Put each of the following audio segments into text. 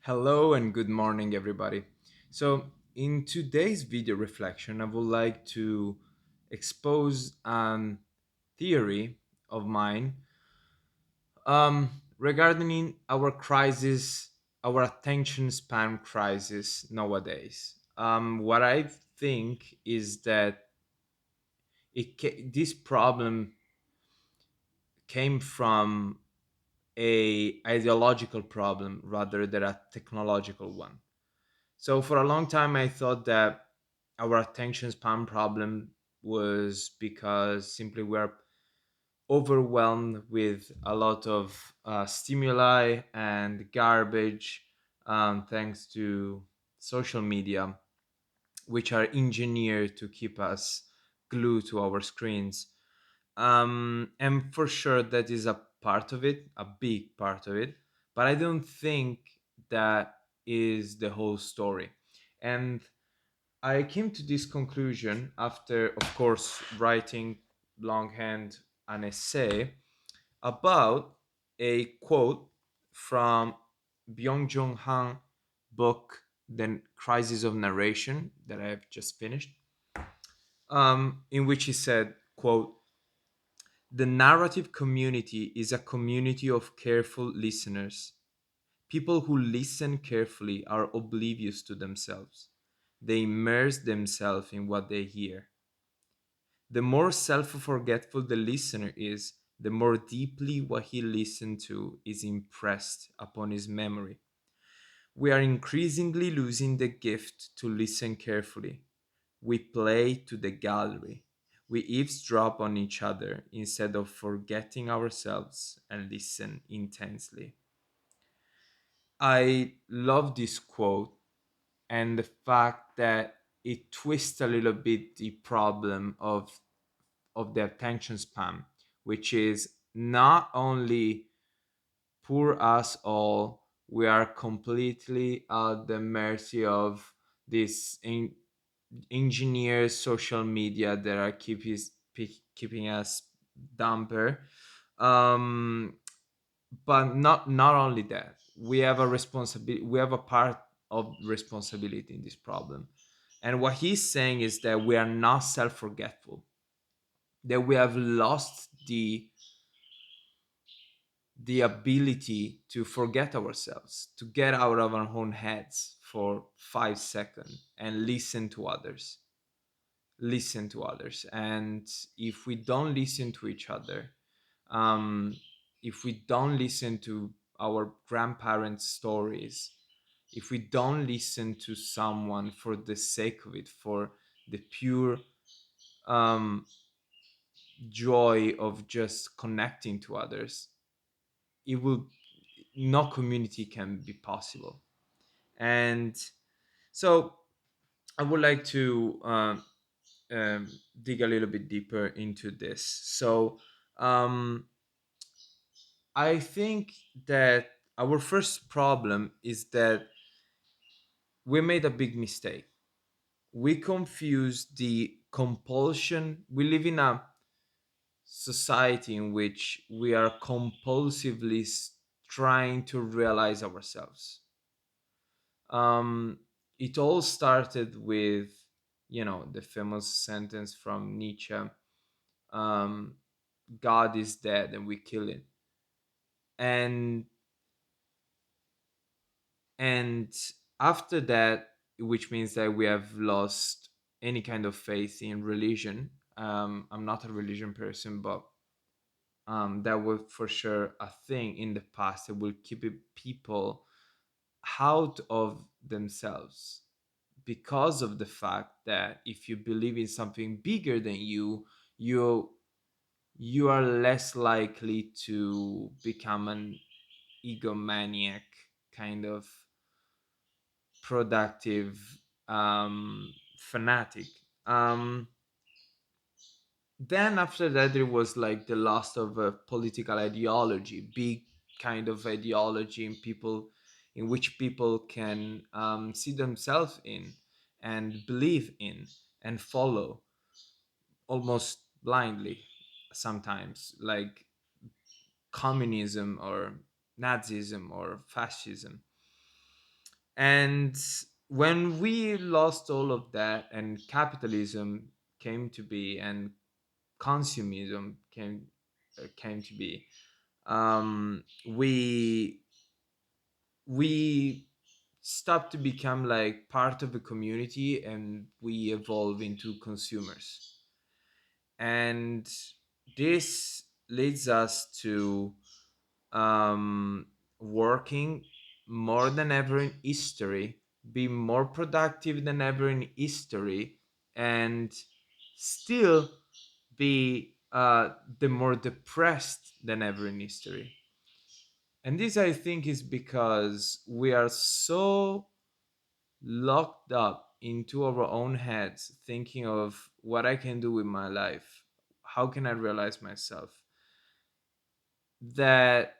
Hello and good morning, everybody. So, in today's video reflection, I would like to expose an theory of mine regarding our crisis, our attention span crisis nowadays. What I think is that this problem came from a ideological problem rather than a technological one. So for a long time, I thought that our attention span problem was because simply we're overwhelmed with a lot of stimuli and garbage, thanks to social media, which are engineered to keep us glued to our screens. And for sure, that is a part of it, a big part of it. But I don't think that is the whole story. And I came to this conclusion after, of course, writing longhand an essay about a quote from Byung Jung Han book, The Crisis of Narration, that I have just finished, in which he said, quote, "The narrative community is a community of careful listeners. People who listen carefully are oblivious to themselves. They immerse themselves in what they hear. The more self forgetful the listener is, the more deeply what he listened to is impressed upon his memory. We are increasingly losing the gift to listen carefully. We play to the gallery. We eavesdrop on each other instead of forgetting ourselves and listen intensely." I love this quote and the fact that it twists a little bit the problem of the attention span, which is not only poor us all, we are completely at the mercy of this engineers social media that are keeping us dumber. um but not only that, we have a responsibility, we have a part of responsibility in this problem. And what he's saying is that we are not self-forgetful, that we have lost the ability to forget ourselves, to get out of our own heads for 5 seconds and listen to others. And if we don't listen to each other, um, if we don't listen to our grandparents' stories, if we don't listen to someone for the sake of it, for the pure um, joy of just connecting to others, it will no community can be possible. And so I would like to dig a little bit deeper into this. So um, I think that our first problem is that we made a big mistake. We confused the compulsion. We live in a society in which we are compulsively trying to realize ourselves. Um, it all started with, the famous sentence from Nietzsche, um, God is dead and we kill it. And and after that, which means that we have lost any kind of faith in religion. I'm not a religion person, but that was for sure a thing in the past that will keep people out of themselves, because of the fact that if you believe in something bigger than you you are less likely to become an egomaniac kind of productive fanatic. um then after that, there was like the loss of a political ideology, big kind of ideology in people, in which people can see themselves in and believe in and follow almost blindly sometimes, like communism or Nazism or fascism. And when we lost all of that and capitalism came to be and consumism came to be, we stop to become like part of the community and we evolve into consumers. And this leads us to um, working more than ever in history, be more productive than ever in history, and still be the more depressed than ever in history. And this, I think, is because we are so locked up into our own heads, thinking of what I can do with my life, how can I realize myself, that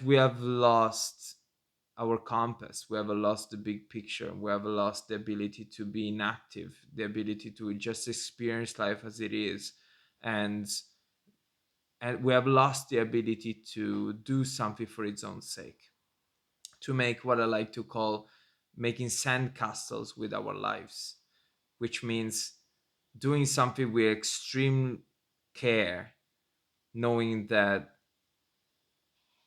we have lost our compass, we have lost the big picture, we have lost the ability to be inactive, the ability to just experience life as it is, and we have lost the ability to do something for its own sake, to make what I like to call making sandcastles with our lives, which means doing something with extreme care, knowing that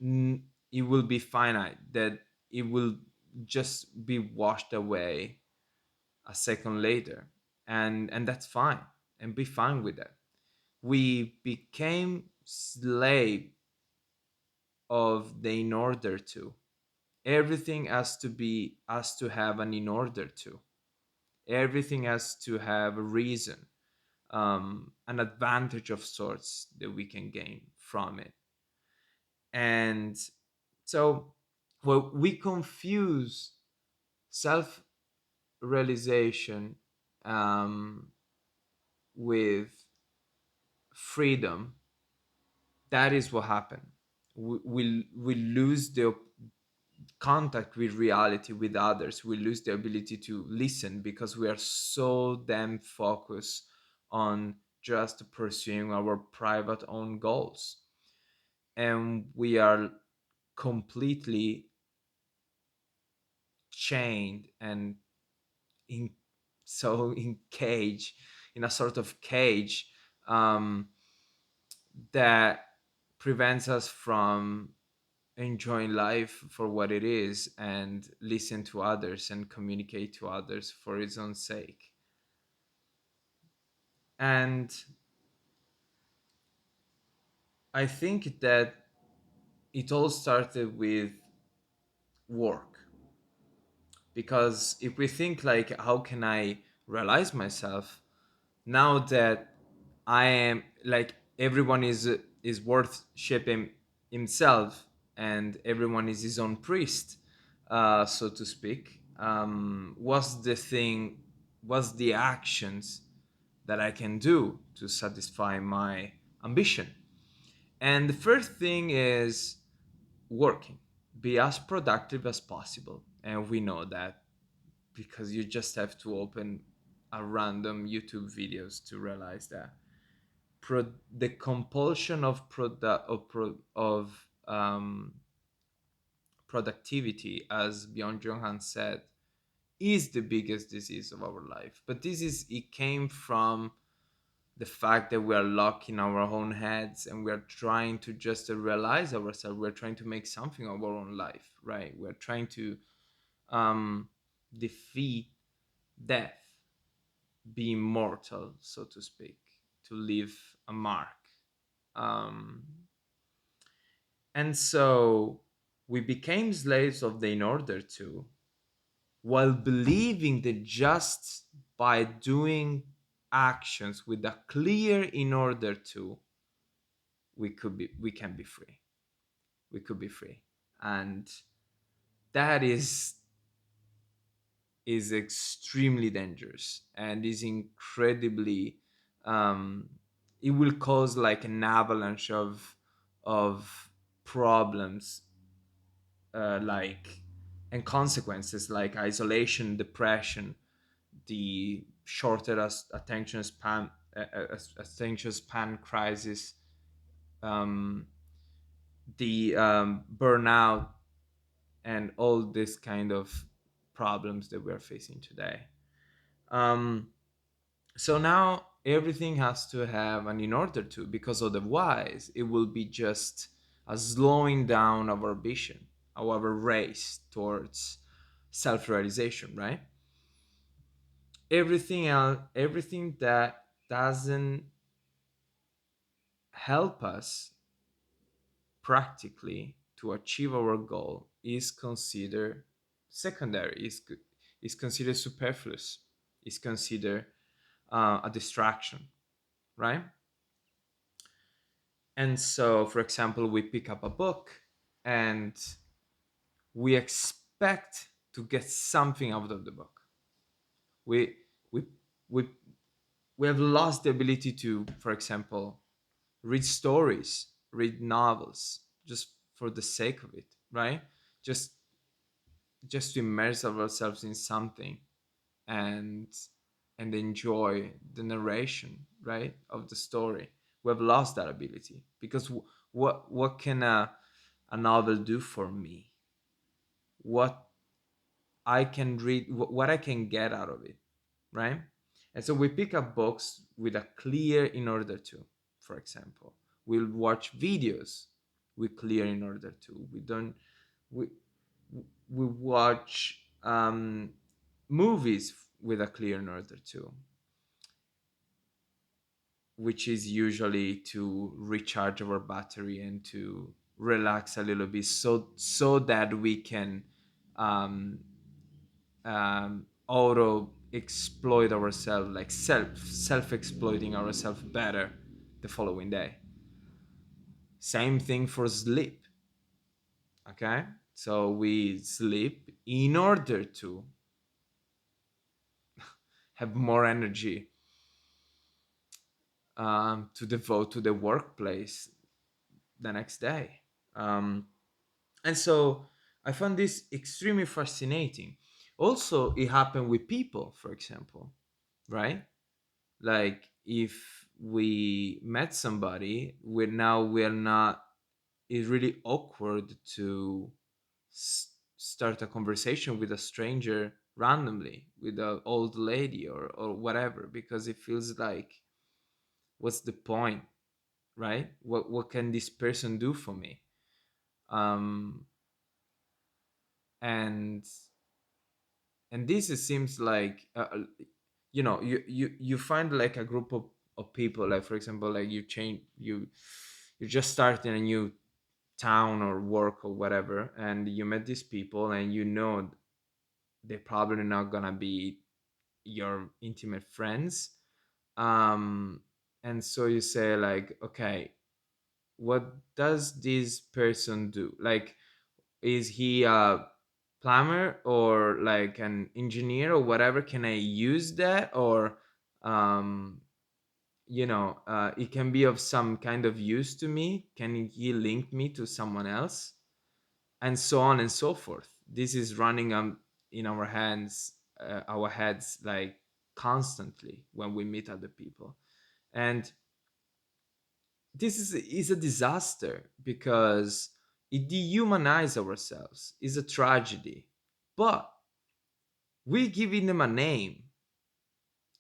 it will be finite, that it will just be washed away a second later, and that's fine, and be fine with that. We became slave of the in order to. Everything has to have an in order to. Everything has to have a reason, an advantage of sorts that we can gain from it. And so, well, we confuse self realization um, with freedom. That is what happened. We lose the contact with reality, with others. We lose the ability to listen because we are so damn focused on just pursuing our private own goals. And we are completely chained and in in cage, in a sort of cage, um, that prevents us from enjoying life for what it is and listen to others and communicate to others for its own sake. And I think that it all started with work, because if we think like, how can I realize myself now that I am like, everyone is worshiping himself and everyone is his own priest, so to speak. What's the thing? What's the actions that I can do to satisfy my ambition? And the first thing is working. Be as productive as possible, and we know that because you just have to open a random YouTube videos to realize that the compulsion of productivity, as Bjorn Johan said, is the biggest disease of our life. But it came from the fact that we are locked in our own heads and we are trying to just realize ourselves. We're trying to make something of our own life, right? We're trying to um, defeat death, be immortal, so to speak, to leave a mark. Um, and so we became slaves of the in order to, while believing that just by doing actions with a clear in order to, we can be free. We could be free. And that is extremely dangerous and is incredibly um, it will cause like an avalanche of problems, like, and consequences like isolation, depression, the shorter attention span, attention span crisis, the burnout, and all this kind of problems that we are facing today. um, so now everything has to have an in order to, because otherwise it will be just a slowing down of our vision, our race towards self-realization, right? Everything else, everything that doesn't help us practically to achieve our goal is considered secondary, is considered superfluous, is considered a distraction, right? And so, for example, we pick up a book and we expect to get something out of the book. We we we we have lost the ability to, for example, read stories, read novels, just for the sake of it, right? Just just to immerse ourselves in something and enjoy the narration, right, of the story. We have lost that ability because what can a novel do for me? What I can read, what I can get out of it, right? And so we pick up books with a clear in order to. For example, we'll watch videos with clear in order to. We don't we we watch movies with a clear in order to, which is usually to recharge our battery and to relax a little bit, so that we can um, auto exploit ourselves, like self exploiting ourselves better the following day. Same thing for sleep. Okay, so we sleep in order to have more energy to devote to the workplace the next day. um, and so I found this extremely fascinating. Also, it happened with people, for example, right? Like if we met somebody, we're not, it's really awkward to start a conversation with a stranger randomly, with an old lady or whatever, because it feels like, what's the point, right? What can this person do for me? um and this seems like you find like a group of people, like for example, like you're just starting a new town or work or whatever, and you met these people and they're probably not gonna be your intimate friends. um and so you say like, okay, what does this person do? Like, is he a plumber or like an engineer or whatever? Can I use that? Or um it can be of some kind of use to me. Can he link me to someone else? And so on and so forth. This is running in our heads, like constantly when we meet other people. And this is a disaster because it dehumanizes ourselves. It's a tragedy. But we giving them a name,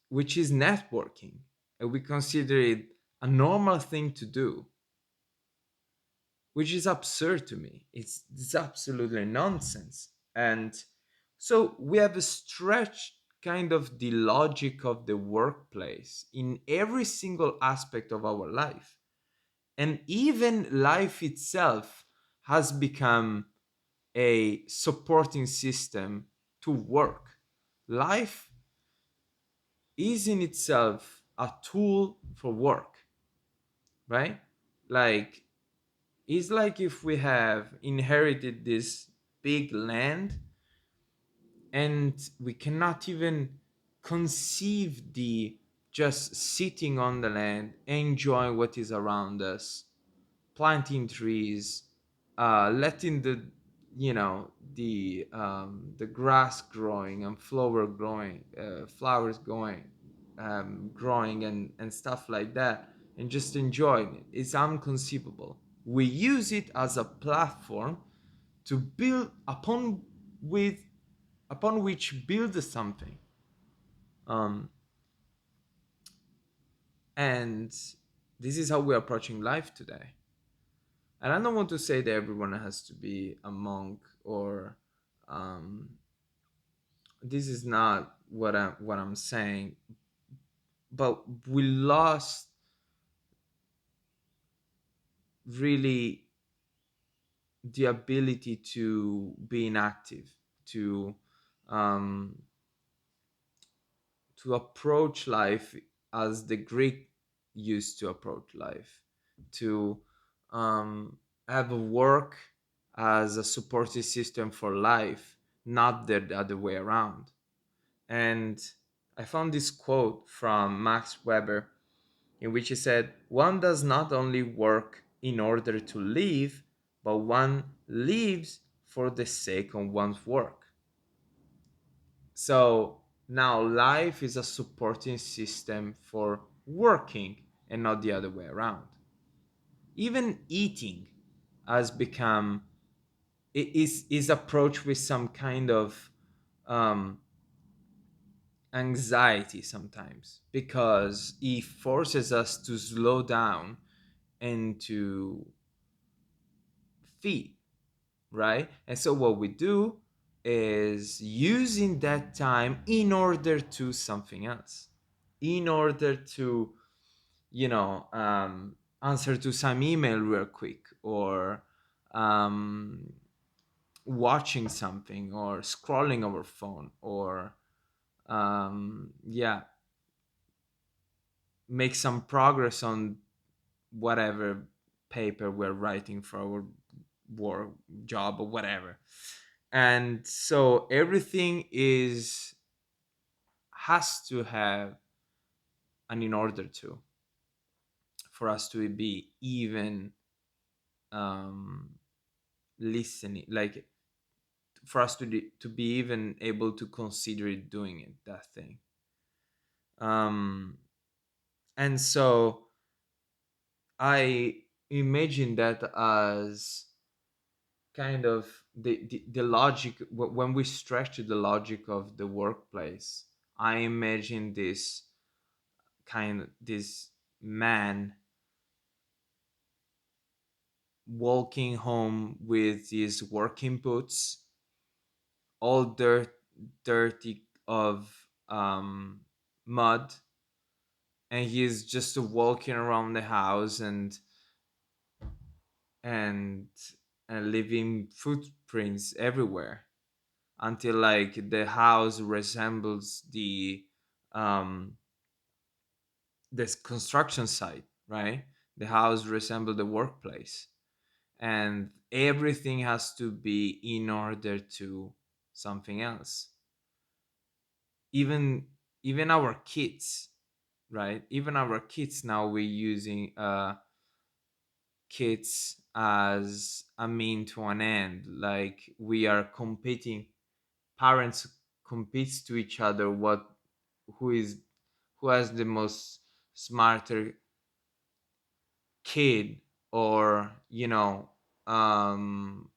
which is networking, and we consider it a normal thing to do, which is absurd to me. It's absolutely nonsense. And so we have a stretched kind of the logic of the workplace in every single aspect of our life. And even life itself has become a supporting system to work. Life is in itself a tool for work, right? Like, it's like if we have inherited this big land and we cannot even conceive the just sitting on the land, enjoying what is around us, planting trees, letting the grass growing and flowers growing and stuff like that, and just enjoying it. It's unconceivable. We use it as a platform to build with upon which build something. um, and this is how we're approaching life today. And I don't want to say that everyone has to be a monk, or um, this is not what I'm saying. But we lost really the ability to be inactive, to um, to approach life as the Greek used to approach life, to um, have a work as a supportive system for life, not the other way around. And I found this quote from Max Weber in which he said, "One does not only work in order to live, but one lives for the sake of one's work." So now life is a supporting system for working and not the other way around. Even eating has become is approached with some kind of um, anxiety sometimes, because it forces us to slow down and to feed, right? And so what we do is using that time in order to something else, in order to, answer to some email real quick, or um, watching something, or scrolling our phone, or yeah, make some progress on whatever paper we're writing for our work, job, or whatever. And so everything is has to have an in order to, for us to be even um listening, like for us to be even able to consider it, doing it, that thing. um and so I imagine that as kind of the logic, when we stretch to the logic of the workplace. I imagine this man walking home with his working boots, all dirty of mud, and he's just walking around the house, and and leaving footprints everywhere, until like the house resembles um this construction site, right? The house resembles the workplace, and everything has to be in order to something else. even even our kids, right? Even our kids, now we're using kids as a mean to an end. Like we are competing, parents competes to each other, what who is who has the most smarter kid, or um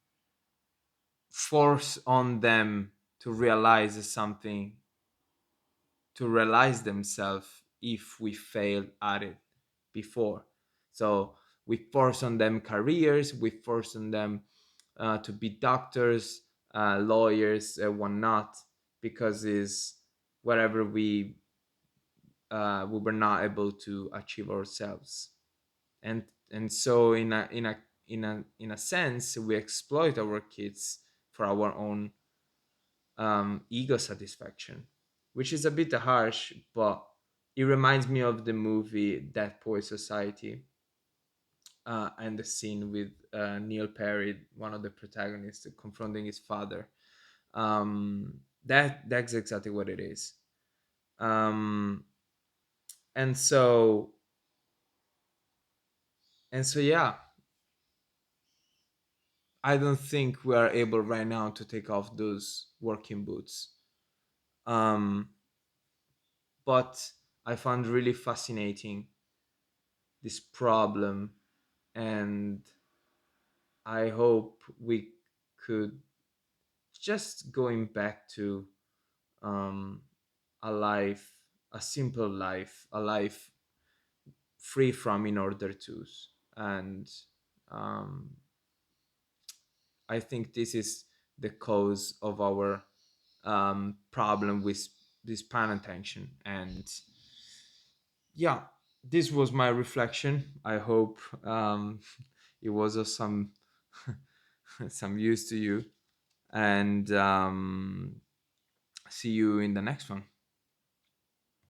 force on them to realize something, to realize themselves if we failed at it before. So we force on them careers, we force on them to be doctors, lawyers, whatnot, because is whatever we were not able to achieve ourselves. And so in a sense, we exploit our kids for our own ego satisfaction, which is a bit harsh, but it reminds me of the movie Dead Poet Society, and the scene with Neil Perry, one of the protagonists, confronting his father. That's exactly what it is. Um, and so yeah, I don't think we are able right now to take off those working boots. Um, but I found really fascinating this problem, and I hope we could just going back to um, a life, a simple life, a life free from in order to's. And um, I think this is the cause of our problem with this pan attention. And yeah, this was my reflection. I hope it was of some some use to you. And see you in the next one.